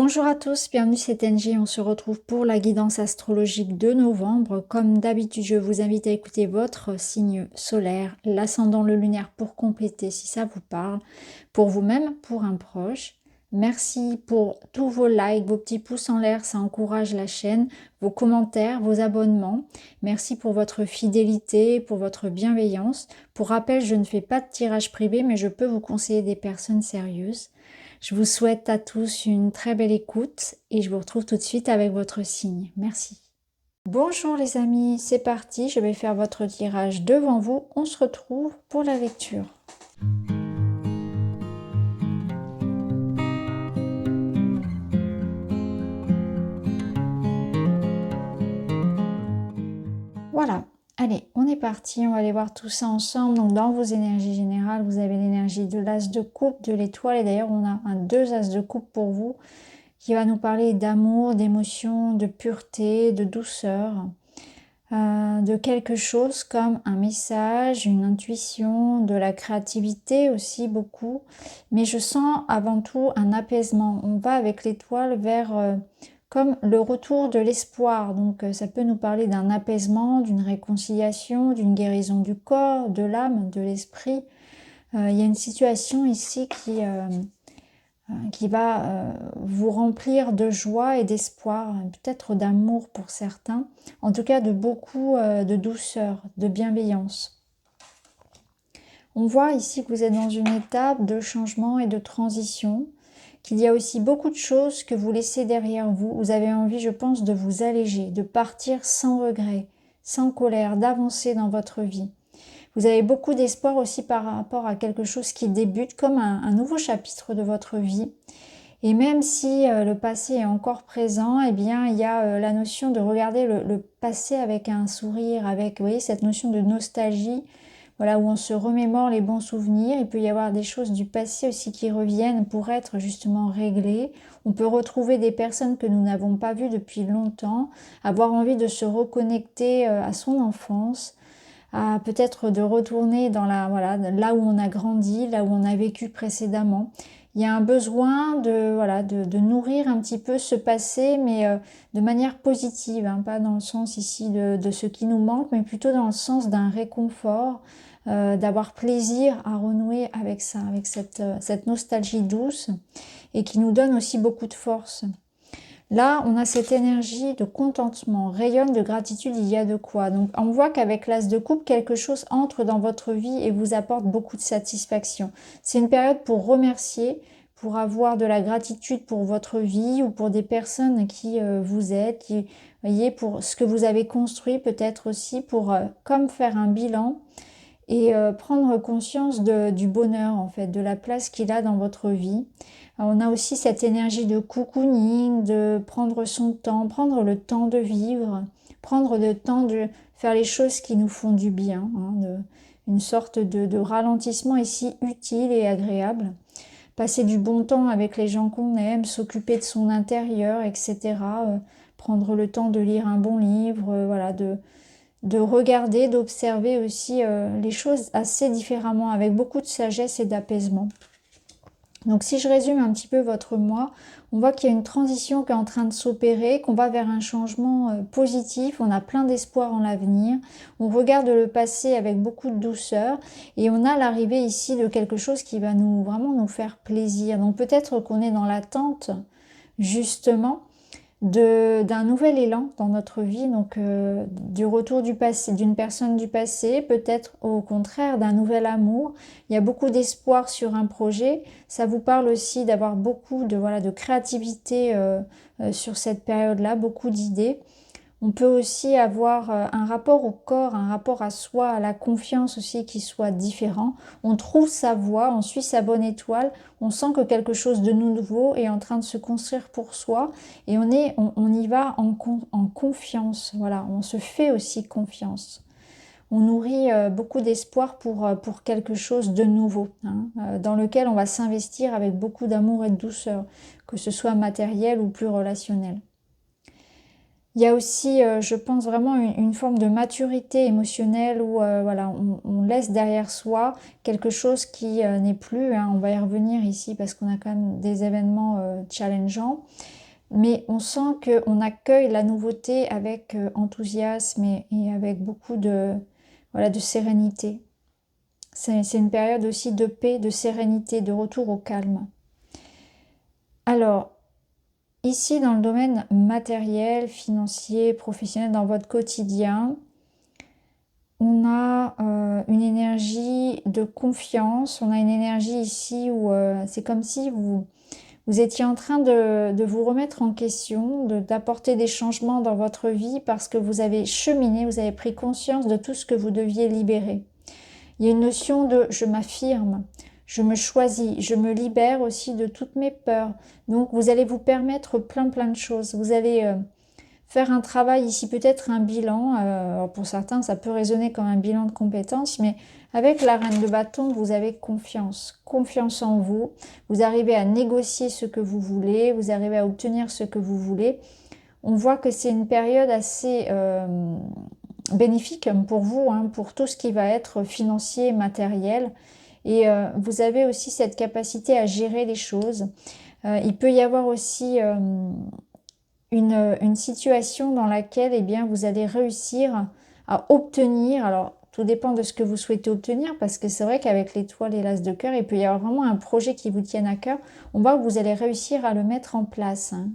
Bonjour à tous, bienvenue c'est NJ, on se retrouve pour la guidance astrologique de novembre. Comme d'habitude, je vous invite à écouter votre signe solaire, l'ascendant, le lunaire pour compléter si ça vous parle, pour vous-même, pour un proche. Merci pour tous vos likes, vos petits pouces en l'air, ça encourage la chaîne, vos commentaires, vos abonnements. Merci pour votre fidélité, pour votre bienveillance. Pour rappel, je ne fais pas de tirage privé, mais je peux vous conseiller des personnes sérieuses. Je vous souhaite à tous une très belle écoute et je vous retrouve tout de suite avec votre signe. Merci. Bonjour les amis, c'est parti, je vais faire votre tirage devant vous. On se retrouve pour la lecture. Voilà, allez, on est parti, on va aller voir tout ça ensemble. Donc dans vos énergies générales, vous avez l'énergie de l'as de coupe, de l'étoile et d'ailleurs on a deux as de coupe pour vous qui va nous parler d'amour, d'émotion, de pureté, de douceur, de quelque chose comme un message, une intuition, de la créativité aussi beaucoup. Mais je sens avant tout un apaisement. On va avec l'étoile vers comme le retour de l'espoir. Donc ça peut nous parler d'un apaisement, d'une réconciliation, d'une guérison du corps, de l'âme, de l'esprit. Il y a une situation ici qui va vous remplir de joie et d'espoir, peut-être d'amour pour certains, en tout cas de beaucoup de douceur, de bienveillance. On voit ici que vous êtes dans une étape de changement et de transition, qu'il y a aussi beaucoup de choses que vous laissez derrière vous. Vous avez envie, je pense, de vous alléger, de partir sans regret, sans colère, d'avancer dans votre vie. Vous avez beaucoup d'espoir aussi par rapport à quelque chose qui débute comme un nouveau chapitre de votre vie. Et même si le passé est encore présent, eh bien, il y a la notion de regarder le passé avec un sourire, avec, vous voyez, cette notion de nostalgie, voilà, où on se remémore les bons souvenirs. Il peut y avoir des choses du passé aussi qui reviennent pour être justement réglées. On peut retrouver des personnes que nous n'avons pas vues depuis longtemps, avoir envie de se reconnecter à son enfance, peut-être de retourner dans là où on a grandi, là où on a vécu précédemment. Il y a un besoin de nourrir un petit peu ce passé, mais de manière positive, hein, pas dans le sens ici de ce qui nous manque, mais plutôt dans le sens d'un réconfort, d'avoir plaisir à renouer avec ça, avec cette nostalgie douce, et qui nous donne aussi beaucoup de force. Là, on a cette énergie de contentement, rayonne de gratitude, il y a de quoi. Donc, on voit qu'avec l'as de coupe, quelque chose entre dans votre vie et vous apporte beaucoup de satisfaction. C'est une période pour remercier, pour avoir de la gratitude pour votre vie ou pour des personnes qui vous aident, qui, voyez, pour ce que vous avez construit, peut-être aussi pour comme faire un bilan et prendre conscience du bonheur, en fait, de la place qu'il a dans votre vie. On a aussi cette énergie de cocooning, de prendre son temps, prendre le temps de vivre, prendre le temps de faire les choses qui nous font du bien, hein, une sorte de ralentissement ici utile et agréable. Passer du bon temps avec les gens qu'on aime, s'occuper de son intérieur, etc. Prendre le temps de lire un bon livre, voilà, de regarder, d'observer aussi les choses assez différemment, avec beaucoup de sagesse et d'apaisement. Donc si je résume un petit peu votre mois, on voit qu'il y a une transition qui est en train de s'opérer, qu'on va vers un changement positif, on a plein d'espoir en l'avenir, on regarde le passé avec beaucoup de douceur et on a l'arrivée ici de quelque chose qui va vraiment nous faire plaisir. Donc peut-être qu'on est dans l'attente justement d'un nouvel élan dans notre vie, donc du retour du passé, d'une personne du passé, peut-être au contraire d'un nouvel amour. Il y a beaucoup d'espoir sur un projet. Ça vous parle aussi d'avoir beaucoup de créativité sur cette période-là, beaucoup d'idées. On peut aussi avoir un rapport au corps, un rapport à soi, à la confiance aussi qui soit différent. On trouve sa voie, on suit sa bonne étoile, on sent que quelque chose de nouveau est en train de se construire pour soi et on y va en confiance. Voilà, on se fait aussi confiance. On nourrit beaucoup d'espoir pour quelque chose de nouveau, hein, dans lequel on va s'investir avec beaucoup d'amour et de douceur, que ce soit matériel ou plus relationnel. Il y a aussi, je pense vraiment, une forme de maturité émotionnelle où voilà, on laisse derrière soi quelque chose qui n'est plus, hein, on va y revenir ici parce qu'on a quand même des événements challengeants, mais on sent qu'on accueille la nouveauté avec enthousiasme et avec beaucoup de, voilà, de sérénité. C'est une période aussi de paix, de sérénité, de retour au calme. Alors, ici, dans le domaine matériel, financier, professionnel, dans votre quotidien, on a une énergie de confiance. On a une énergie ici où c'est comme si vous étiez en train de vous remettre en question, d'apporter des changements dans votre vie parce que vous avez cheminé, vous avez pris conscience de tout ce que vous deviez libérer. Il y a une notion de « je m'affirme ». Je me choisis, je me libère aussi de toutes mes peurs. Donc vous allez vous permettre plein de choses. Vous allez faire un travail ici, peut-être un bilan. Alors pour certains, ça peut résonner comme un bilan de compétences, mais avec la reine de bâton, vous avez confiance. Confiance en vous. Vous arrivez à négocier ce que vous voulez. Vous arrivez à obtenir ce que vous voulez. On voit que c'est une période assez bénéfique pour vous, hein, pour tout ce qui va être financier, matériel. Et vous avez aussi cette capacité à gérer les choses. Il peut y avoir aussi une situation dans laquelle eh bien, vous allez réussir à obtenir, alors tout dépend de ce que vous souhaitez obtenir, parce que c'est vrai qu'avec l'étoile et l'as de cœur, il peut y avoir vraiment un projet qui vous tienne à cœur. On voit que vous allez réussir à le mettre en place, hein.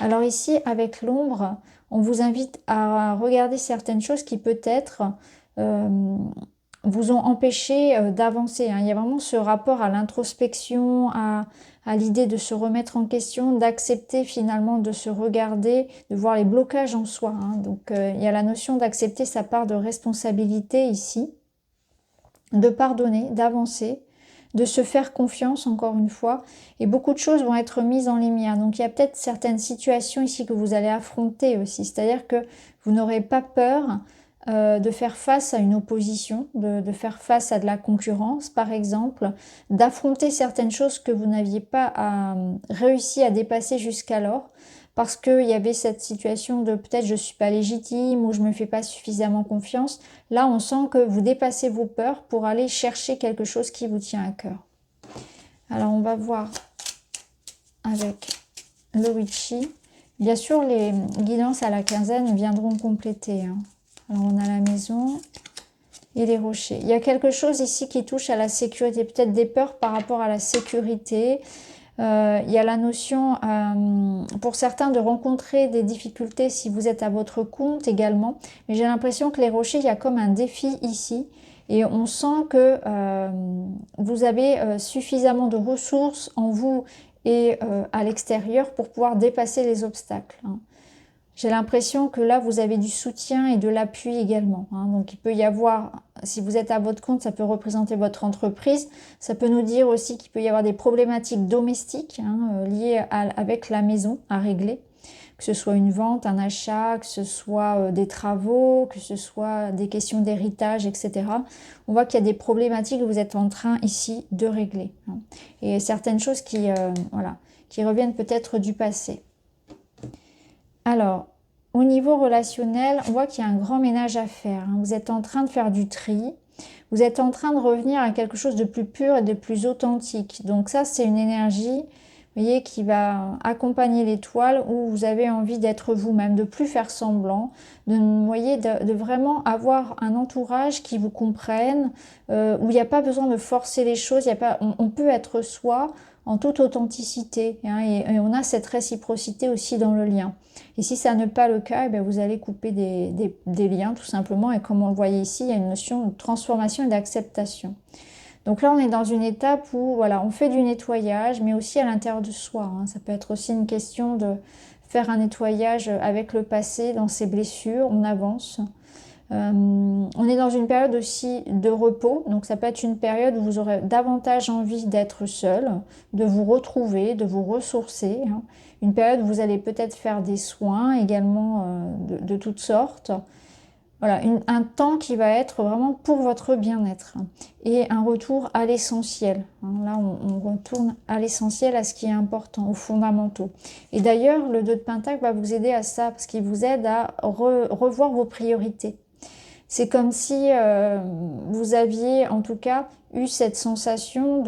Alors ici, avec l'ombre, on vous invite à regarder certaines choses qui peut-être vous ont empêché d'avancer, hein. Il y a vraiment ce rapport à l'introspection, à l'idée de se remettre en question, d'accepter finalement de se regarder, de voir les blocages en soi, hein. Donc il y a la notion d'accepter sa part de responsabilité ici, de pardonner, d'avancer, de se faire confiance encore une fois, et beaucoup de choses vont être mises en lumière. Donc il y a peut-être certaines situations ici que vous allez affronter aussi, c'est-à-dire que vous n'aurez pas peur de faire face à une opposition, de faire face à de la concurrence par exemple, d'affronter certaines choses que vous n'aviez pas réussi à dépasser jusqu'alors, parce qu'il y avait cette situation de peut-être je ne suis pas légitime ou je ne me fais pas suffisamment confiance. Là, on sent que vous dépassez vos peurs pour aller chercher quelque chose qui vous tient à cœur. Alors, on va voir avec le Witchy. Bien sûr, les guidances à la quinzaine viendront compléter, hein. Alors, on a la maison et les rochers. Il y a quelque chose ici qui touche à la sécurité, peut-être des peurs par rapport à la sécurité. Il y a la notion, pour certains, de rencontrer des difficultés si vous êtes à votre compte également. Mais j'ai l'impression que les rochers, il y a comme un défi ici. Et on sent que vous avez suffisamment de ressources en vous et à l'extérieur pour pouvoir dépasser les obstacles, hein. J'ai l'impression que là, vous avez du soutien et de l'appui également, hein. Donc, il peut y avoir, si vous êtes à votre compte, ça peut représenter votre entreprise. Ça peut nous dire aussi qu'il peut y avoir des problématiques domestiques, hein, liées avec la maison à régler. Que ce soit une vente, un achat, que ce soit des travaux, que ce soit des questions d'héritage, etc. On voit qu'il y a des problématiques que vous êtes en train ici de régler, hein. Et certaines choses voilà, qui reviennent peut-être du passé. Alors, au niveau relationnel, on voit qu'il y a un grand ménage à faire, hein. Vous êtes en train de faire du tri. Vous êtes en train de revenir à quelque chose de plus pur et de plus authentique. Donc ça, c'est une énergie, vous voyez, qui va accompagner l'étoile où vous avez envie d'être vous-même, de plus faire semblant, de vraiment avoir un entourage qui vous comprenne, où il n'y a pas besoin de forcer les choses, on peut être soi en toute authenticité, hein, et on a cette réciprocité aussi dans le lien. Et si ça n'est pas le cas, eh bien vous allez couper des liens tout simplement. Et comme on le voyait ici, il y a une notion de transformation et d'acceptation. Donc là, on est dans une étape où voilà, on fait du nettoyage, mais aussi à l'intérieur de soi, hein. Ça peut être aussi une question de faire un nettoyage avec le passé, dans ses blessures, on avance. On est dans une période aussi de repos, donc ça peut être une période où vous aurez davantage envie d'être seul, de vous retrouver, de vous ressourcer, hein. Une période où vous allez peut-être faire des soins également de toutes sortes. voilà, un temps qui va être vraiment pour votre bien-être et un retour à l'essentiel. Là, on retourne à l'essentiel, à ce qui est important, aux fondamentaux. Et d'ailleurs, le 2 de Pentacle va vous aider à ça, parce qu'il vous aide à revoir vos priorités. C'est comme si vous aviez, en tout cas, eu cette sensation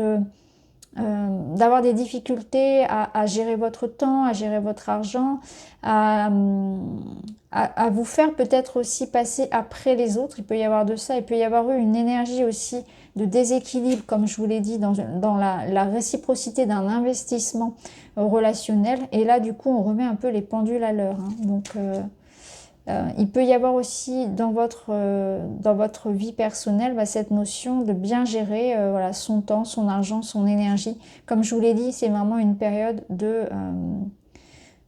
d'avoir des difficultés à gérer votre temps, à gérer votre argent, à vous faire peut-être aussi passer après les autres. Il peut y avoir de ça. Il peut y avoir eu une énergie aussi de déséquilibre, comme je vous l'ai dit, dans la réciprocité d'un investissement relationnel. Et là, du coup, on remet un peu les pendules à l'heure. Donc, il peut y avoir aussi dans votre vie personnelle cette notion de bien gérer voilà, son temps, son argent, son énergie. Comme je vous l'ai dit, c'est vraiment une période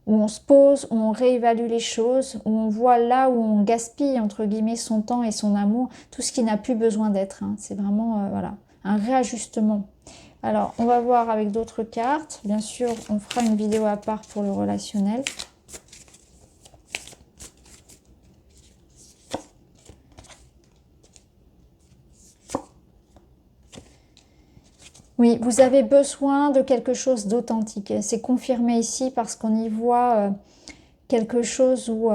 où on se pose, où on réévalue les choses, où on voit là où on gaspille entre guillemets son temps et son amour, tout ce qui n'a plus besoin d'être. C'est vraiment voilà, un réajustement. Alors, on va voir avec d'autres cartes. Bien sûr, on fera une vidéo à part pour le relationnel. Oui, vous avez besoin de quelque chose d'authentique. C'est confirmé ici parce qu'on y voit quelque chose où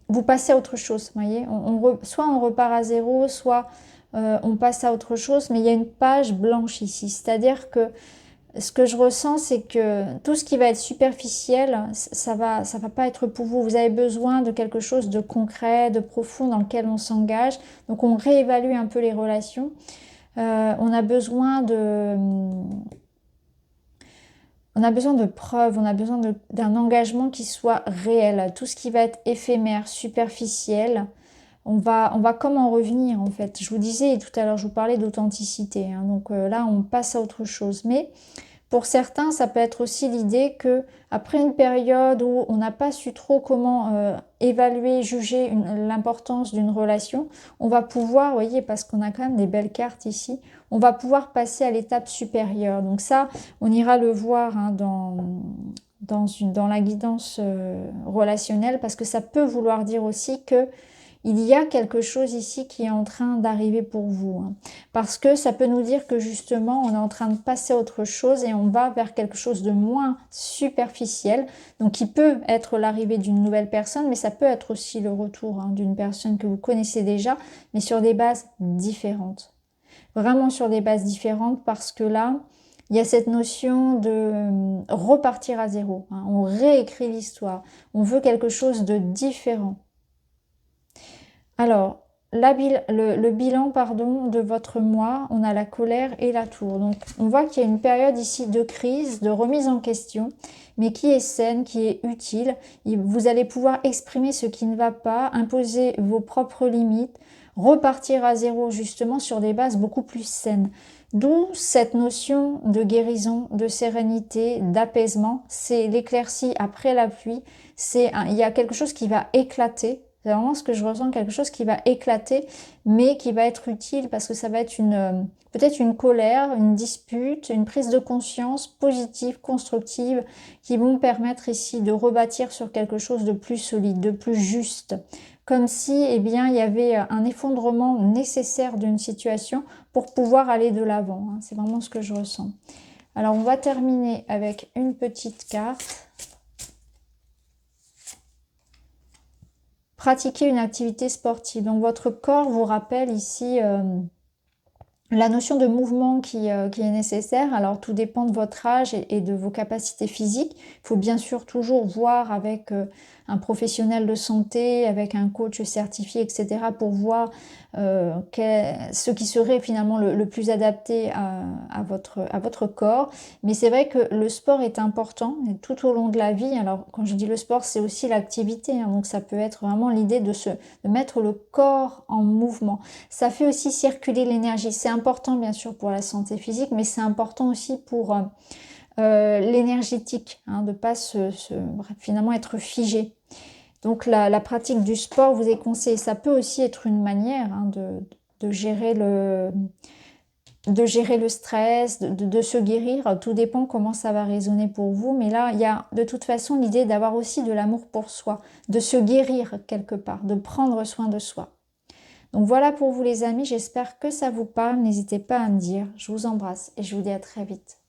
vous passez à autre chose. Vous voyez, soit on repart à zéro, soit on passe à autre chose, mais il y a une page blanche ici. C'est-à-dire que ce que je ressens, c'est que tout ce qui va être superficiel, ça va pas être pour vous. Vous avez besoin de quelque chose de concret, de profond dans lequel on s'engage. Donc on réévalue un peu les relations. On a besoin de preuves, on a besoin d'un engagement qui soit réel. Tout ce qui va être éphémère, superficiel, on va comme en revenir en fait. Je vous disais tout à l'heure, je vous parlais d'authenticité. Donc là, on passe à autre chose. Mais pour certains, ça peut être aussi l'idée que après une période où on n'a pas su trop comment évaluer, juger l'importance d'une relation, on va pouvoir, vous voyez, parce qu'on a quand même des belles cartes ici, on va pouvoir passer à l'étape supérieure. Donc ça, on ira le voir dans la guidance relationnelle, parce que ça peut vouloir dire aussi que il y a quelque chose ici qui est en train d'arriver pour vous. Parce que ça peut nous dire que justement, on est en train de passer à autre chose et on va vers quelque chose de moins superficiel. Donc, qui peut être l'arrivée d'une nouvelle personne, mais ça peut être aussi le retour d'une personne que vous connaissez déjà, mais sur des bases différentes. Vraiment sur des bases différentes, parce que là, il y a cette notion de repartir à zéro. On réécrit l'histoire. On veut quelque chose de différent. Alors, le bilan de votre mois, on a la colère et la tour. Donc, on voit qu'il y a une période ici de crise, de remise en question, mais qui est saine, qui est utile. Vous allez pouvoir exprimer ce qui ne va pas, imposer vos propres limites, repartir à zéro justement sur des bases beaucoup plus saines. D'où cette notion de guérison, de sérénité, d'apaisement. C'est l'éclaircie après la pluie. Il y a quelque chose qui va éclater. C'est vraiment ce que je ressens, quelque chose qui va éclater, mais qui va être utile parce que ça va être peut-être une colère, une dispute, une prise de conscience positive, constructive, qui vont permettre ici de rebâtir sur quelque chose de plus solide, de plus juste. Comme si, eh bien, il y avait un effondrement nécessaire d'une situation pour pouvoir aller de l'avant. C'est vraiment ce que je ressens. Alors, on va terminer avec une petite carte. Pratiquer une activité sportive. Donc votre corps vous rappelle ici la notion de mouvement qui est nécessaire. Alors tout dépend de votre âge et de vos capacités physiques. Il faut bien sûr toujours voir avec un professionnel de santé, avec un coach certifié, etc. pour voir ce qui serait finalement le plus adapté à votre corps. Mais c'est vrai que le sport est important tout au long de la vie. Alors quand je dis le sport, c'est aussi l'activité. Donc ça peut être vraiment l'idée de mettre le corps en mouvement. Ça fait aussi circuler l'énergie. C'est important bien sûr pour la santé physique, mais c'est important aussi pour l'énergétique, de ne pas finalement être figé. Donc la pratique du sport vous est conseillée. Ça peut aussi être une manière de gérer de gérer le stress, de se guérir. Tout dépend comment ça va résonner pour vous. Mais là, il y a de toute façon l'idée d'avoir aussi de l'amour pour soi, de se guérir quelque part, de prendre soin de soi. Donc voilà pour vous les amis, j'espère que ça vous parle. N'hésitez pas à me dire. Je vous embrasse et je vous dis à très vite.